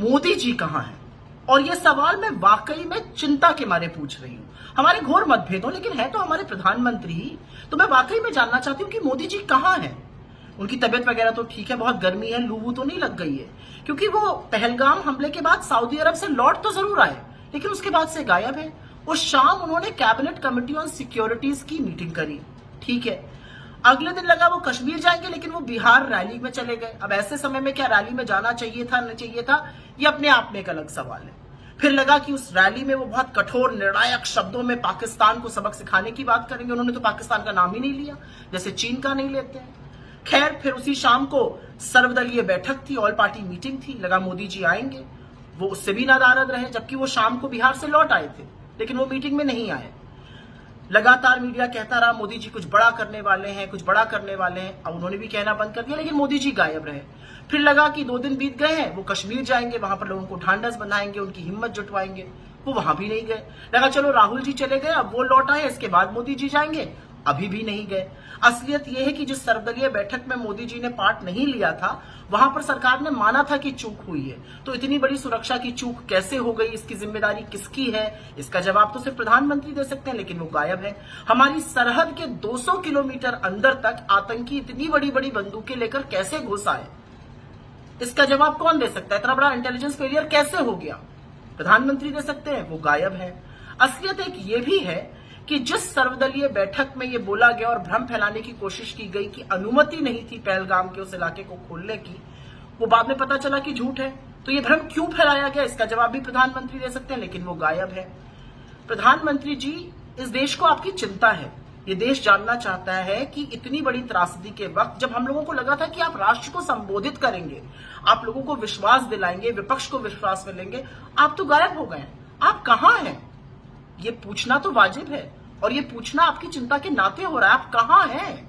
मोदी जी कहां हैं? और ये सवाल मैं वाकई में चिंता के मारे पूछ रही हूं। हमारे घोर मतभेद हो, लेकिन है तो हमारे प्रधानमंत्री ही। तो मैं वाकई में जानना चाहती हूं कि मोदी जी कहां हैं। उनकी तबीयत वगैरह तो ठीक है, बहुत गर्मी है, लू तो नहीं लग गई है, क्योंकि वो पहलगाम हमले के बाद सऊदी अरब से लौट तो जरूर आए, लेकिन उसके बाद से गायब है। उस शाम उन्होंने कैबिनेट कमेटी ऑन सिक्योरिटीज की मीटिंग करी, ठीक है। अगले दिन लगा वो कश्मीर जाएंगे, लेकिन वो बिहार रैली में चले गए। अब ऐसे समय में क्या रैली में जाना चाहिए था, नहीं चाहिए था, ये अपने आप में एक अलग सवाल है। फिर लगा कि उस रैली में वो बहुत कठोर निर्णायक शब्दों में पाकिस्तान को सबक सिखाने की बात करेंगे। उन्होंने तो पाकिस्तान का नाम ही नहीं लिया, जैसे चीन का नहीं लेते हैं। खैर, फिर उसी शाम को सर्वदलीय बैठक थी, ऑल पार्टी मीटिंग थी। लगा मोदी जी आएंगे, वो उससे भी नाराज रहे, जबकि वो शाम को बिहार से लौट आए थे, लेकिन वो मीटिंग में नहीं आए। लगातार मीडिया कहता रहा मोदी जी कुछ बड़ा करने वाले हैं, कुछ बड़ा करने वाले हैं। अब उन्होंने भी कहना बंद कर दिया, लेकिन मोदी जी गायब रहे। फिर लगा कि 2 दिन बीत गए हैं, वो कश्मीर जाएंगे, वहां पर लोगों को ढांढस बंधाएंगे, उनकी हिम्मत जुटवाएंगे। वो वहां भी नहीं गए। लगा चलो राहुल जी चले गए, अब वो लौट आए, इसके बाद मोदी जी जाएंगे, अभी भी नहीं गए। असलियत यह है कि जिस सर्वदलीय बैठक में मोदी जी ने पार्ट नहीं लिया था, वहां पर सरकार ने माना था कि चूक हुई है। तो इतनी बड़ी सुरक्षा की चूक कैसे हो गई, इसकी जिम्मेदारी किसकी है, इसका जवाब तो सिर्फ प्रधानमंत्री दे सकते हैं, लेकिन वो गायब है। हमारी सरहद के 200 किलोमीटर अंदर तक आतंकी इतनी बड़ी बड़ी बंदूकें लेकर कैसे घुस आए, इसका जवाब कौन दे सकता है? इतना बड़ा इंटेलिजेंस फेलियर कैसे हो गया? प्रधानमंत्री दे सकते हैं, वो गायब है। असलियत एक ये भी है कि जिस सर्वदलीय बैठक में ये बोला गया और भ्रम फैलाने की कोशिश की गई कि अनुमति नहीं थी पहलगाम के उस इलाके को खोलने की, वो बाद में पता चला कि झूठ है। तो ये भ्रम क्यों फैलाया गया, इसका जवाब भी प्रधानमंत्री दे सकते हैं, लेकिन वो गायब है। प्रधानमंत्री जी, इस देश को आपकी चिंता है। ये देश जानना चाहता है कि इतनी बड़ी त्रासदी के वक्त, जब हम लोगों को लगा था कि आप राष्ट्र को संबोधित करेंगे, आप लोगों को विश्वास दिलाएंगे, विपक्ष को विश्वास में लेंगे, आप तो गायब हो गए। आप कहां हैं? ये पूछना तो वाजिब है, और ये पूछना आपकी चिंता के नाते हो रहा है। आप कहां हैं?